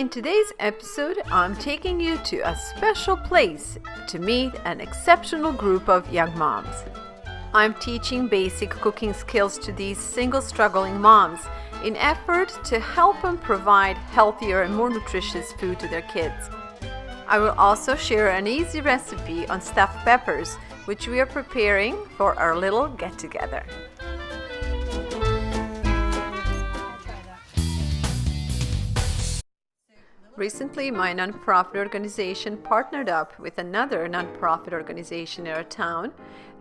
today's episode, I'm taking you to a special place to meet an exceptional group of young moms. I'm teaching basic cooking skills to these single struggling moms in effort to help them provide healthier and more nutritious food to their kids. I will also share an easy recipe on stuffed peppers, which we are preparing for our little get-together. Recently, my nonprofit organization partnered up with another nonprofit organization in our town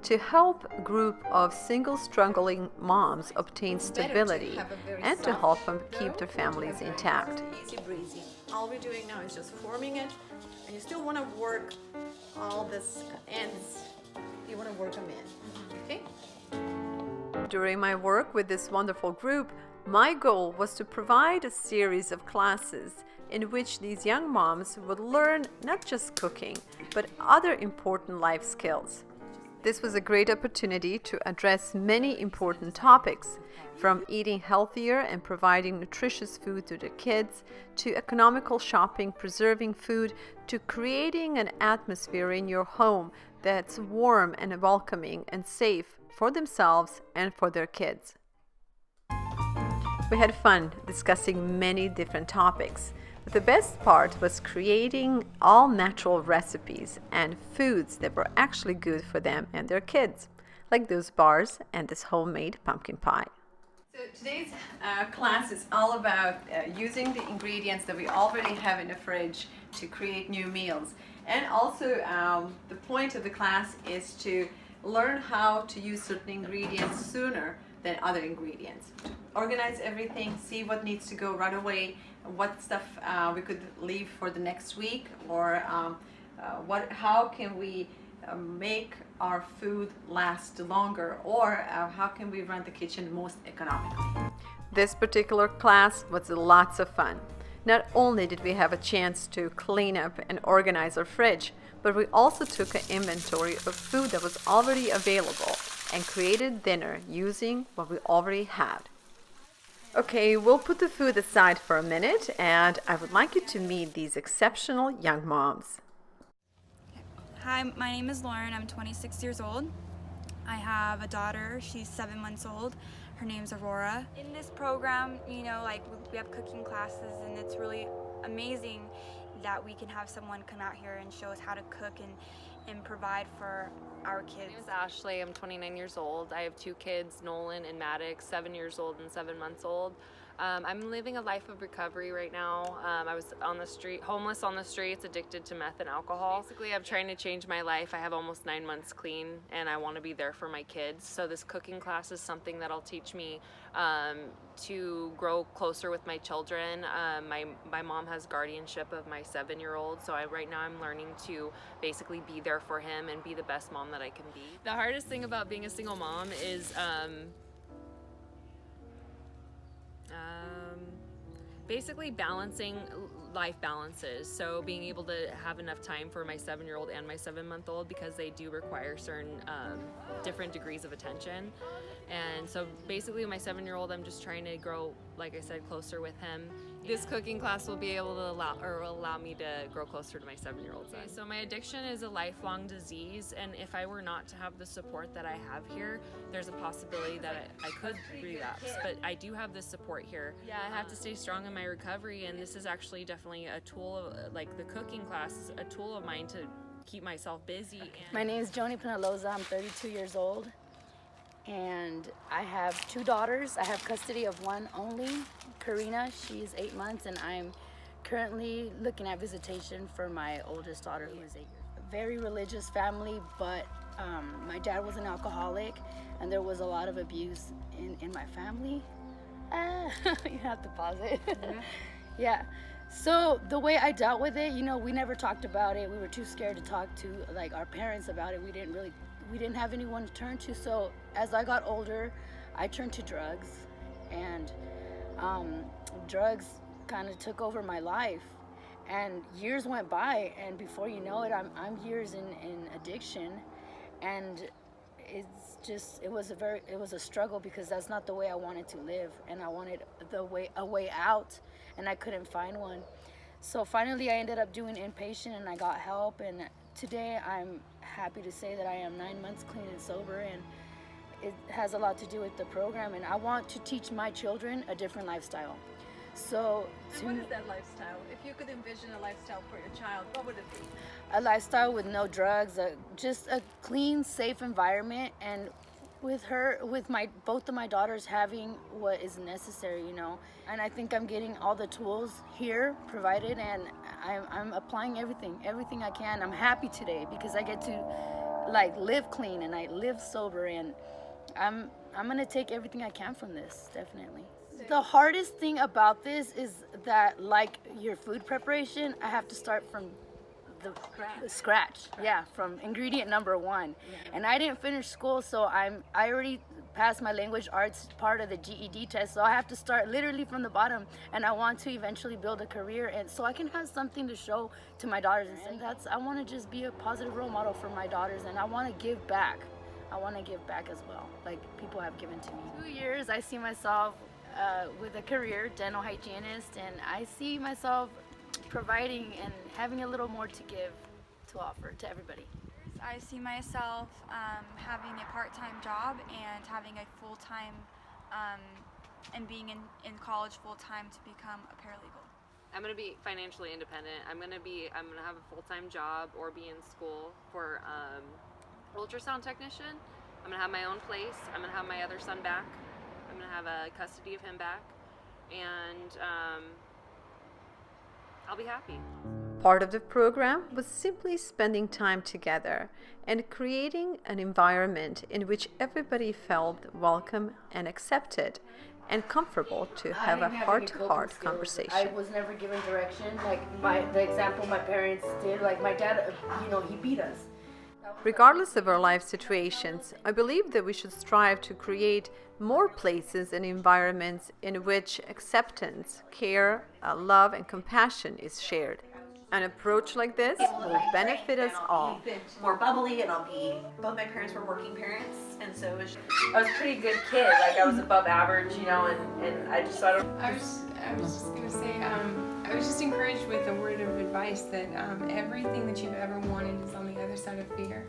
to help a group of single struggling moms obtain stability and to help them keep their families intact. Easy breezy. All we're doing now is just forming it, and you still want to work all this ends. You want to work them in, okay? During my work with this wonderful group, my goal was to provide a series of classes in which these young moms would learn not just cooking, but other important life skills. This was a great opportunity to address many important topics, from eating healthier and providing nutritious food to the kids, to economical shopping, preserving food, to creating an atmosphere in your home that's warm and welcoming and safe for themselves and for their kids. We had fun discussing many different topics. But the best part was creating all natural recipes and foods that were actually good for them and their kids, like those bars and this homemade pumpkin pie. So today's class is all about using the ingredients that we already have in the fridge to create new meals. And also the point of the class is to learn how to use certain ingredients sooner than other ingredients. Organize everything, see what needs to go right away, what stuff we could leave for the next week, or how can we make our food last longer, or how can we run the kitchen most economically. This particular class was lots of fun. Not only did we have a chance to clean up and organize our fridge, but we also took an inventory of food that was already available and created dinner using what we already had. Okay, we'll put the food aside for a minute, and I would like you to meet these exceptional young moms. Hi, my name is Lauren. I'm 26 years old. I have a daughter. She's 7 months old. Her name's Aurora. In this program, we have cooking classes, and it's really amazing that we can have someone come out here and show us how to cook and provide for our kids. My name is Ashley. I'm 29 years old. I have 2 kids, Nolan and Maddox, 7 years old and 7 months old. I'm living a life of recovery right now. I was on the street, homeless on the streets, addicted to meth and alcohol. Basically, I'm trying to change my life. I have almost 9 months clean, and I want to be there for my kids. So this cooking class is something that'll teach me to grow closer with my children. My mom has guardianship of my 7-year-old, so right now I'm learning to basically be there for him and be the best mom that I can be. The hardest thing about being a single mom is basically balancing life balances. So being able to have enough time for my 7-year-old and my 7-month-old, because they do require certain different degrees of attention. And so basically with my 7-year-old, I'm just trying to grow, like I said, closer with him This cooking class will be able to allow me to grow closer to my 7-year-old son. So my addiction is a lifelong disease, and if I were not to have the support that I have here, there's a possibility that I could relapse. But I do have the support here. Yeah, I have to stay strong in my recovery, and this is actually definitely a tool, like the cooking class is a tool of mine to keep myself busy. My name is Joni Penaloza. I'm 32 years old, and I have 2 daughters. I have custody of one only, Karina. She's 8 months, and I'm currently looking at visitation for my oldest daughter, who is 8 years old. Very religious family, but my dad was an alcoholic, and there was a lot of abuse in my family. You have to pause it. Yeah. So the way I dealt with it, we never talked about it. We were too scared to talk to like our parents about it. We didn't have anyone to turn to. So as I got older, I turned to drugs, and drugs kind of took over my life. And years went by, and before you know it, I'm years in addiction, and it was a struggle, because that's not the way I wanted to live, and I wanted a way out, and I couldn't find one. So finally I ended up doing inpatient, and I got help, and today I'm happy to say that I am 9 months clean and sober, and it has a lot to do with the program, and I want to teach my children a different lifestyle. So What is that lifestyle? If you could envision a lifestyle for your child, what would it be? A lifestyle with no drugs, just a clean, safe environment, and with both of my daughters having what is necessary, And I think I'm getting all the tools here provided, and I'm applying everything I can. I'm happy today because I get to live clean, and I live sober, and I'm gonna take everything I can from this, definitely. The hardest thing about this is that, like your food preparation, I have to start from the scratch. Yeah, from ingredient number 1. And I didn't finish school, so I already passed my language arts part of the GED test, so I have to start literally from the bottom, and I want to eventually build a career, and so I can have something to show to my daughters. And I want to just be a positive role model for my daughters, and I want to give back. I want to give back as well, like people have given to me. 2 years, I see myself with a career, dental hygienist, and I see myself providing and having a little more to give, to offer to everybody. I see myself having a part-time job and having a full-time, and being in college full-time to become a paralegal. I'm going to be financially independent. I'm going to have a full-time job or be in school for ultrasound technician. I'm going to have my own place. I'm going to have my other son back. I'm going to have custody of him back, and I'll be happy. Part of the program was simply spending time together and creating an environment in which everybody felt welcome and accepted and comfortable to have a heart-to-heart conversation. I was never given direction, like the example my parents did. Like my dad, he beat us. Regardless of our life situations, I believe that we should strive to create more places and environments in which acceptance, care, love, and compassion is shared. An approach like this will benefit us all. More bubbly, and both my parents were working parents, and so I was a pretty good kid. Like I was above average, and I just thought. I was just gonna say, I was just encouraged with a word of advice that everything that you've ever wanted is on the other side of fear.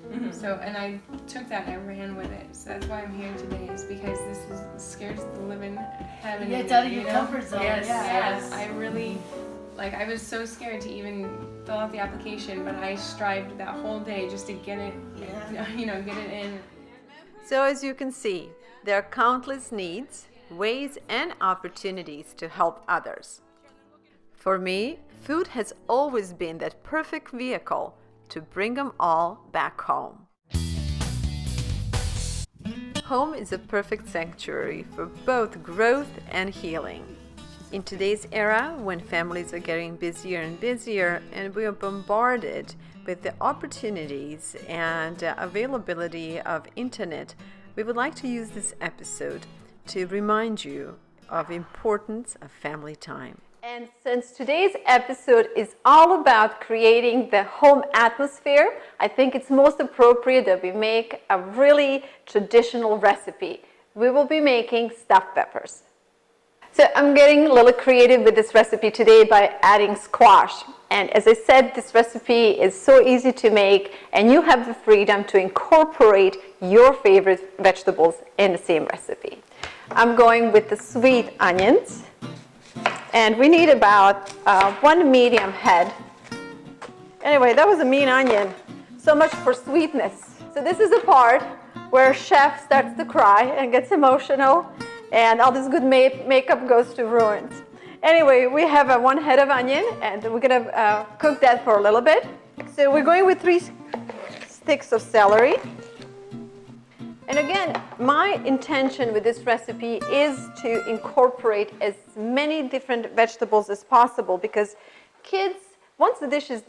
Mm-hmm. So, and I took that and I ran with it. So that's why I'm here today, is because this scares the living heaven. Yeah, it's out of your comfort zone. Yes. I really. I was so scared to even fill out the application, but I strived that whole day just to get it, get it in. So as you can see, there are countless needs, ways, and opportunities to help others. For me, food has always been that perfect vehicle to bring them all back home. Home is a perfect sanctuary for both growth and healing. In today's era, when families are getting busier and busier and we are bombarded with the opportunities and availability of internet, we would like to use this episode to remind you of the importance of family time. And since today's episode is all about creating the home atmosphere, I think it's most appropriate that we make a really traditional recipe. We will be making stuffed peppers. So I'm getting a little creative with this recipe today by adding squash. And as I said, this recipe is so easy to make, and you have the freedom to incorporate your favorite vegetables in the same recipe. I'm going with the sweet onions, and we need about 1 medium head. Anyway, that was a mean onion. So much for sweetness. So this is the part where chef starts to cry and gets emotional, and all this good makeup goes to ruins. Anyway, we have 1 head of onion, and we're gonna cook that for a little bit. So we're going with 3 sticks of celery. And again, my intention with this recipe is to incorporate as many different vegetables as possible, because kids, once the dish is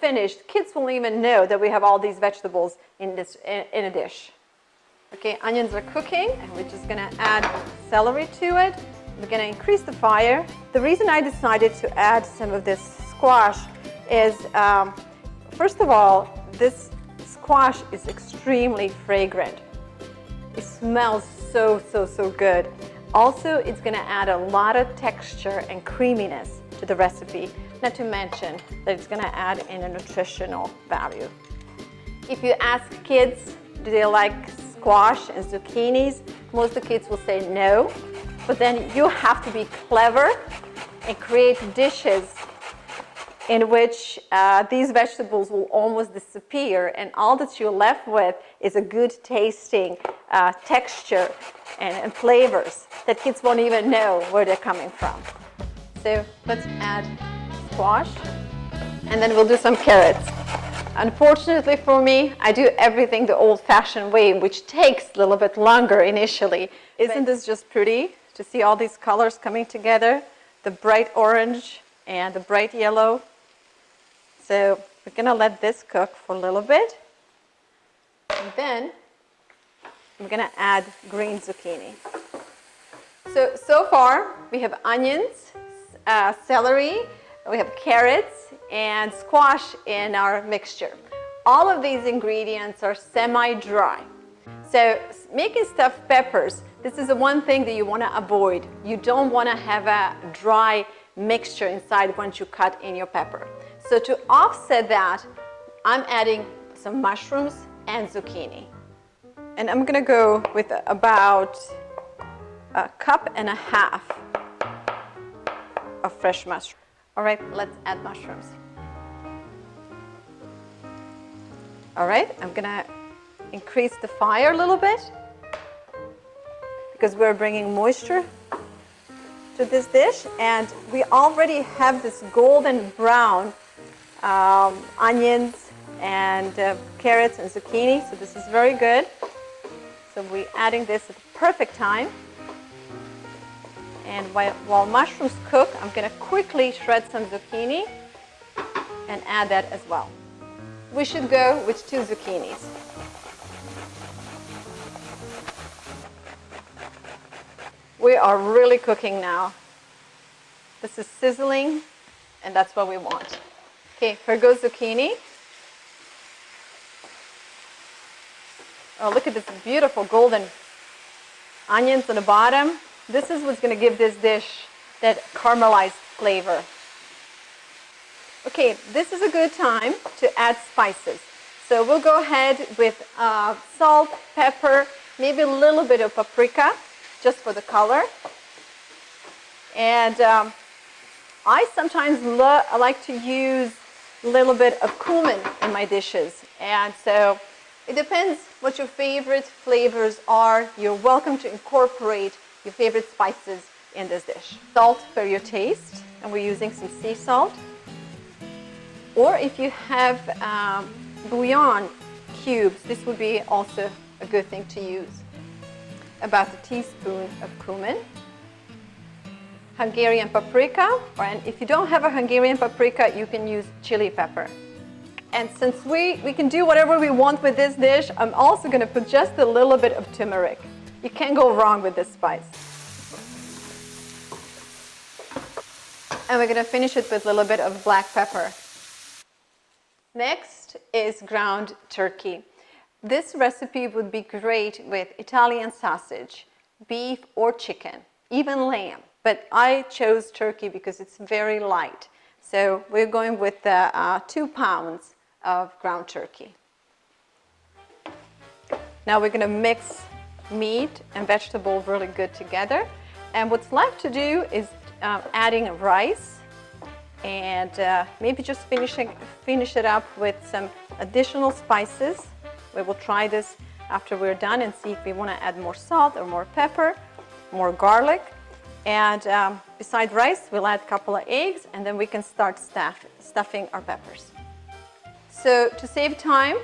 finished, kids won't even know that we have all these vegetables in a dish. Okay, onions are cooking, and we're just gonna add celery to it. We're gonna increase the fire. The reason I decided to add some of this squash is, first of all, this squash is extremely fragrant. It smells so good. Also, it's gonna add a lot of texture and creaminess to the recipe, not to mention that it's gonna add in a nutritional value. If you ask kids, do they like squash and zucchinis? Most of the kids will say no, but then you have to be clever and create dishes in which these vegetables will almost disappear, and all that you're left with is a good tasting texture and flavors that kids won't even know where they're coming from. So let's add squash, and then we'll do some carrots. Unfortunately for me, I do everything the old-fashioned way, which takes a little bit longer initially. Isn't this just pretty to see all these colors coming together? The bright orange and the bright yellow. So we're gonna let this cook for a little bit. And then I'm gonna add green zucchini. So far we have onions, celery, we have carrots, and squash in our mixture. All of these ingredients are semi-dry. So making stuffed peppers, this is the one thing that you wanna avoid. You don't wanna have a dry mixture inside once you cut in your pepper. So to offset that, I'm adding some mushrooms and zucchini. And I'm gonna go with about 1.5 cups of fresh mushroom. All right, let's add mushrooms. All right, I'm gonna increase the fire a little bit because we're bringing moisture to this dish, and we already have this golden brown onions and carrots and zucchini, so this is very good. So we're adding this at the perfect time. And while mushrooms cook, I'm going to quickly shred some zucchini and add that as well. We should go with 2 zucchinis. We are really cooking now. This is sizzling, and that's what we want. Okay, here goes zucchini. Oh, look at this beautiful golden onions on the bottom. This is what's going to give this dish that caramelized flavor. Okay, this is a good time to add spices. So we'll go ahead with salt, pepper, maybe a little bit of paprika, just for the color. And I sometimes like to use a little bit of cumin in my dishes. And so it depends what your favorite flavors are. You're welcome to incorporate your favorite spices in this dish. Salt for your taste, and we're using some sea salt. Or if you have bouillon cubes, this would be also a good thing to use. About a teaspoon of cumin. Hungarian paprika, and if you don't have a Hungarian paprika, you can use chili pepper. And since we can do whatever we want with this dish, I'm also going to put just a little bit of turmeric. You can't go wrong with this spice. And we're going to finish it with a little bit of black pepper. Next is ground turkey. This recipe would be great with Italian sausage, beef or chicken, even lamb. but I chose turkey because it's very light. So we're going with 2 pounds of ground turkey. Now we're going to mix meat and vegetable really good together. And what's left to do is adding rice and maybe just finish it up with some additional spices. We will try this after we're done and see if we want to add more salt or more pepper, more garlic. And beside rice, we'll add a couple of eggs, and then we can start stuffing our peppers. So to save time,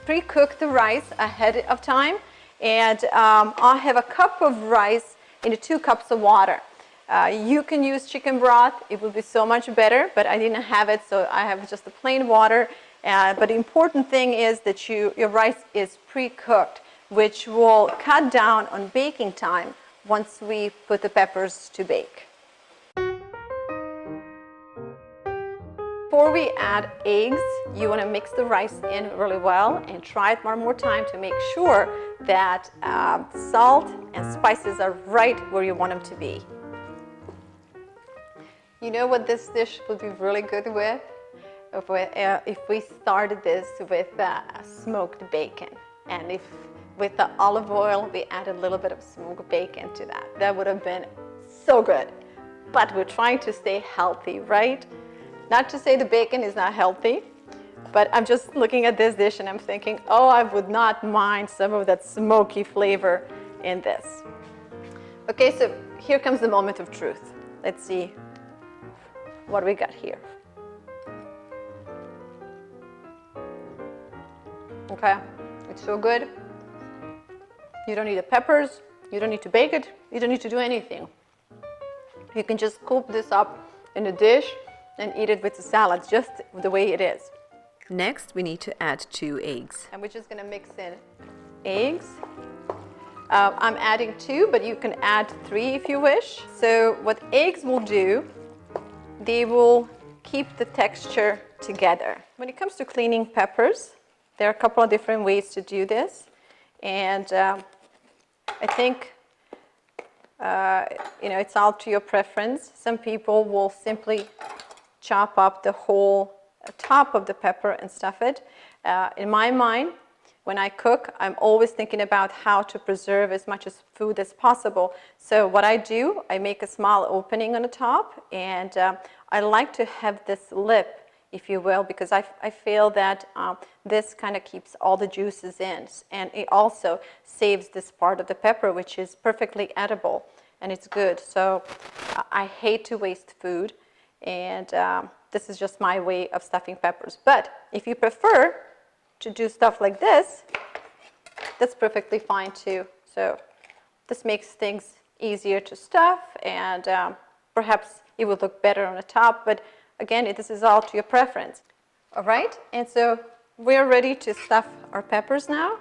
pre-cook the rice ahead of time. And I have a cup of rice in 2 cups of water. You can use chicken broth. It will be so much better, but I didn't have it, so I have just the plain water. But the important thing is that your rice is pre-cooked, which will cut down on baking time once we put the peppers to bake. Before we add eggs, you want to mix the rice in really well and try it one more time to make sure that salt and spices are right where you want them to be. You know what this dish would be really good with? If we started this with smoked bacon, and if with the olive oil we add a little bit of smoked bacon to that. That would have been so good. But we're trying to stay healthy, right? Not to say the bacon is not healthy, but I'm just looking at this dish and I'm thinking, oh, I would not mind some of that smoky flavor in this. Okay, so here comes the moment of truth. Let's see what we got here. Okay, it's so good. You don't need the peppers, you don't need to bake it, you don't need to do anything. You can just scoop this up in a dish and eat it with the salad, just the way it is. Next, we need to add 2 eggs. And we're just gonna mix in eggs. I'm adding 2, but you can add 3 if you wish. So what eggs will do, they will keep the texture together. When it comes to cleaning peppers, there are a couple of different ways to do this. And I think it's all to your preference. Some people will simply chop up the whole top of the pepper and stuff it. In my mind, when I cook, I'm always thinking about how to preserve as much as food as possible. So what I do, I make a small opening on the top, and I like to have this lip, if you will, because I feel that this kind of keeps all the juices in, and it also saves this part of the pepper, which is perfectly edible, and it's good. So I hate to waste food, and this is just my way of stuffing peppers. But if you prefer to do stuff like this, that's perfectly fine too. So this makes things easier to stuff, and perhaps it will look better on the top, but again, this is all to your preference. All right, and so we're ready to stuff our peppers now.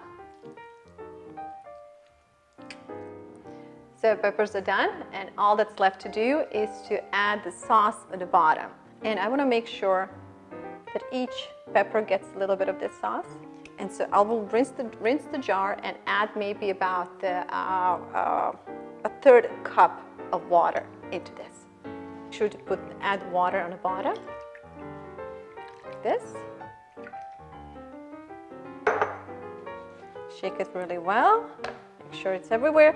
So peppers are done, and all that's left to do is to add the sauce at the bottom. And I want to make sure that each pepper gets a little bit of this sauce. And so I will rinse the jar and add maybe about a 1/3 cup of water into this. Make sure to add water on the bottom, like this. Shake it really well. Make sure it's everywhere.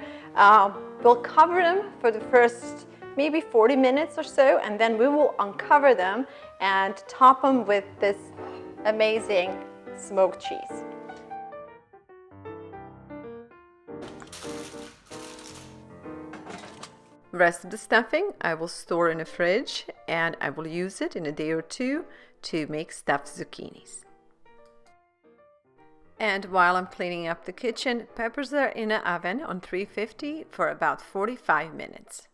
We'll cover them for the first maybe 40 minutes or so, and then we will uncover them and top them with this amazing smoked cheese. The rest of the stuffing I will store in the fridge, and I will use it in a day or 2 to make stuffed zucchinis. And while I'm cleaning up the kitchen, peppers are in the oven on 350 for about 45 minutes.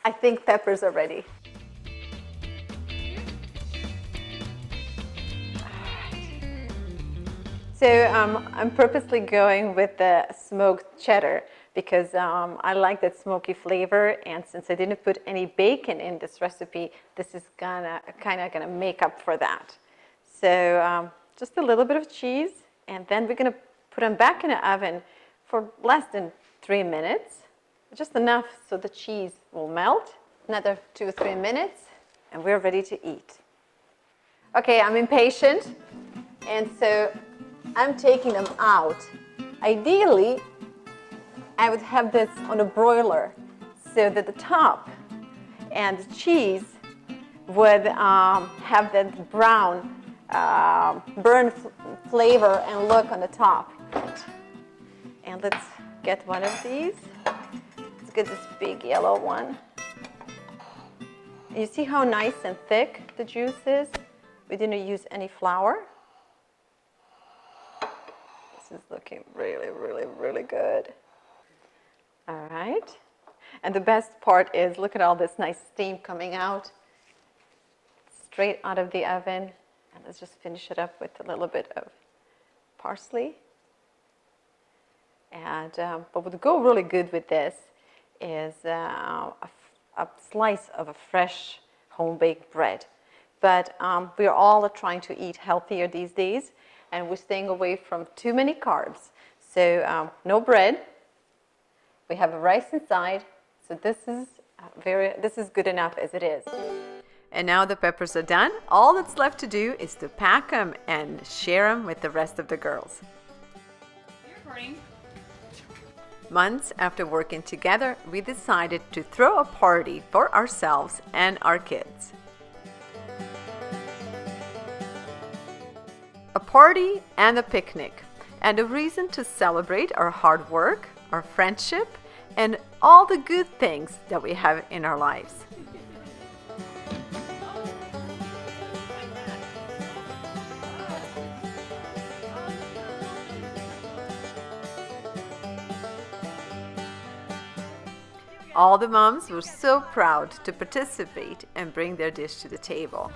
I think peppers are ready. So I'm purposely going with the smoked cheddar because I like that smoky flavor, and since I didn't put any bacon in this recipe, this is kind of gonna make up for that. So just a little bit of cheese, and then we're gonna put them back in the oven for less than 3 minutes, just enough so the cheese will melt. Another 2 or 3 minutes, and we're ready to eat. Okay, I'm impatient, and so I'm taking them out. Ideally, I would have this on a broiler so that the top and the cheese would have that brown burnt flavor and look on the top. And let's get one of these. Let's get this big yellow one. You see how nice and thick the juice is? We didn't use any flour. This is looking really, really, really good. All right. And the best part is, look at all this nice steam coming out straight out of the oven. And let's just finish it up with a little bit of parsley. And what would go really good with this is a slice of a fresh home-baked bread. But we are all trying to eat healthier these days, and we're staying away from too many carbs. So no bread. We have a rice inside. So this is good enough as it is. And now the peppers are done. All that's left to do is to pack them and share them with the rest of the girls. You're recording. Months after working together, we decided to throw a party for ourselves and our kids. A party and a picnic, and a reason to celebrate our hard work, our friendship, and all the good things that we have in our lives. All the moms were so proud to participate and bring their dish to the table.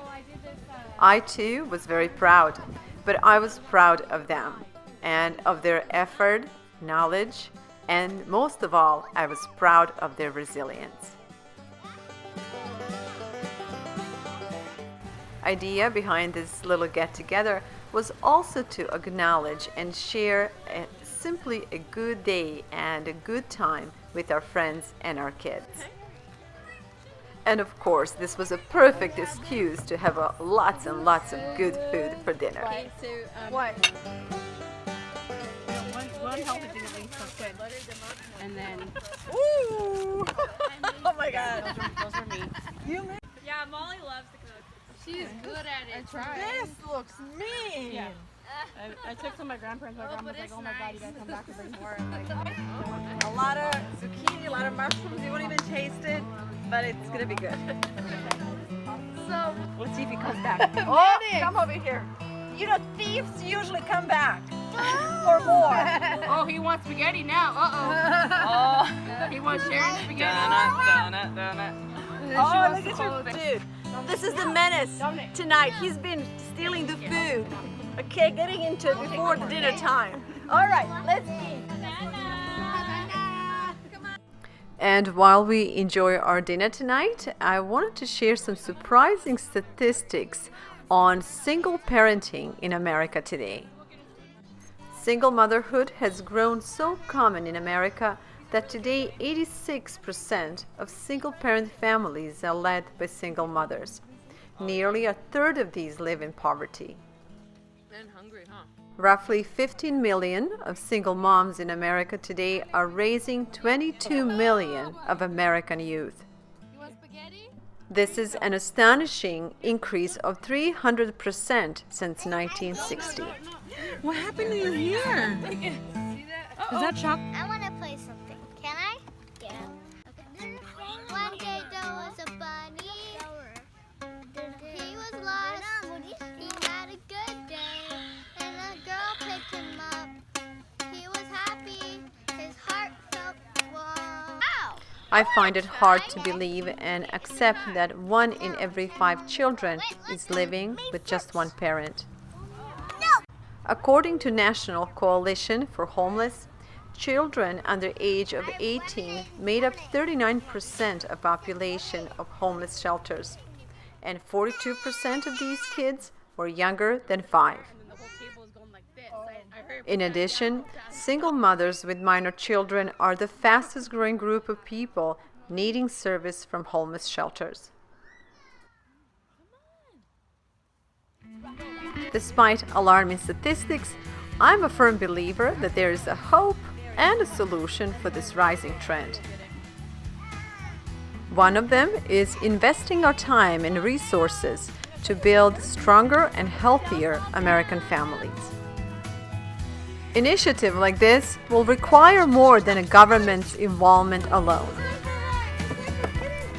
I too was very proud, but I was proud of them and of their effort, knowledge, and most of all, I was proud of their resilience. Idea behind this little get-together was also to acknowledge and share simply a good day and a good time with our friends and our kids. And of course, this was a perfect excuse to have lots and lots of good food for dinner. Okay, so what? One healthy thing at least, that's good. And then, ooh! Oh my God. Those are me. Yeah, Molly loves to cook. She's good at it. I tried. This looks mean. Yeah. I took some of my grandparents. My grandma was like, "Oh my God, you gotta come back and bring more." And like, a lot of zucchini, a lot of mushrooms. You won't even taste it, but it's gonna be good. So let's see if he comes back. Oh, come over here. You know, thieves usually come back for more. Oh, he wants spaghetti now. Oh, he wants sharing spaghetti. Donut. Oh, look at your food. This is the menace tonight. He's been stealing the food. Okay, getting into it before the dinner time. All right, let's eat. And while we enjoy our dinner tonight, I wanted to share some surprising statistics on single parenting in America today. Single motherhood has grown so common in America that today 86% of single parent families are led by single mothers. Nearly a third of these live in poverty. And hungry, huh? Roughly 15 million of single moms in America today are raising 22 million of American youth. You want spaghetti? This is an astonishing increase of 300% since 1960. What happened to your hair? Is that chocolate? I want to play something. Can I? Yeah. Okay. One day there was a bunny. He was lost. He had a good day. And a girl picked him up. He was happy. His heart felt warm. Ow! I find it hard to believe and accept that 1 in every 5 children is living with just one parent. According to National Coalition for Homeless, children under the age of 18 made up 39% of population of homeless shelters, and 42% of these kids were younger than 5. The whole table is going like this. In addition, single mothers with minor children are the fastest growing group of people needing service from homeless shelters. Despite alarming statistics, I'm a firm believer that there is a hope and a solution for this rising trend. One of them is investing our time and resources to build stronger and healthier American families. Initiative like this will require more than a government's involvement alone.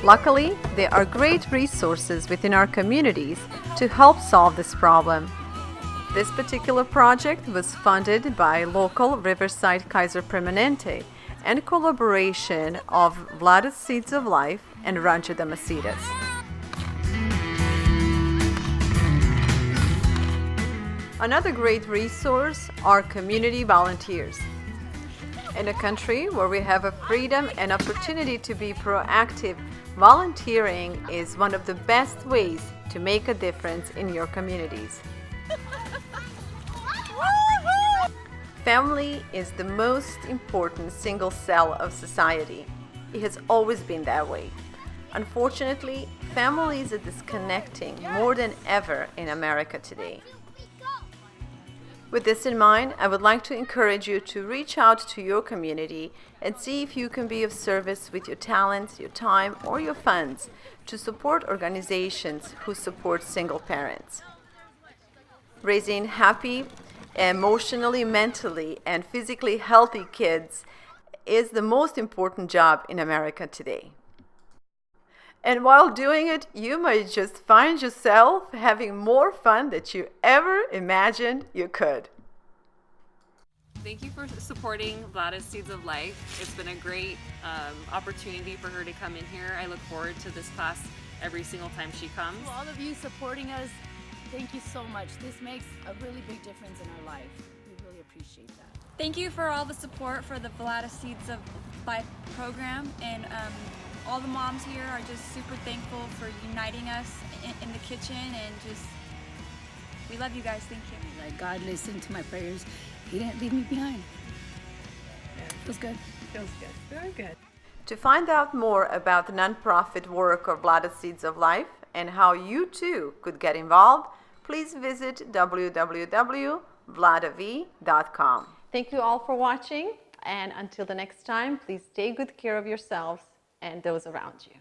Luckily, there are great resources within our communities to help solve this problem. This particular project was funded by local Riverside Kaiser Permanente and collaboration of VLADA'S Seeds of Life and Rancho Damascetas. Another great resource are community volunteers. In a country where we have a freedom and opportunity to be proactive, volunteering is one of the best ways to make a difference in your communities. Family is the most important single cell of society. It has always been that way. Unfortunately, families are disconnecting more than ever in America today. With this in mind, I would like to encourage you to reach out to your community and see if you can be of service with your talents, your time, or your funds to support organizations who support single parents. Raising happy, emotionally, mentally, and physically healthy kids is the most important job in America today. And while doing it, you might just find yourself having more fun than you ever imagined you could. Thank you for supporting VLADA'S Seeds of Life. It's been a great opportunity for her to come in here. I look forward to this class every single time she comes. To all of you supporting us, thank you so much. This makes a really big difference in our life. We really appreciate that. Thank you for all the support for the VLADA'S Seeds of Life program, and all the moms here are just super thankful for uniting us in the kitchen, and just, we love you guys. Thank you. Like God listened to my prayers. He didn't leave me behind. Feels good. Feels good. Very good. To find out more about the nonprofit work of VLADA'S Seeds of Life and how you too could get involved, please visit www.VLADAV.com. Thank you all for watching, and until the next time, please take good care of yourselves and those around you.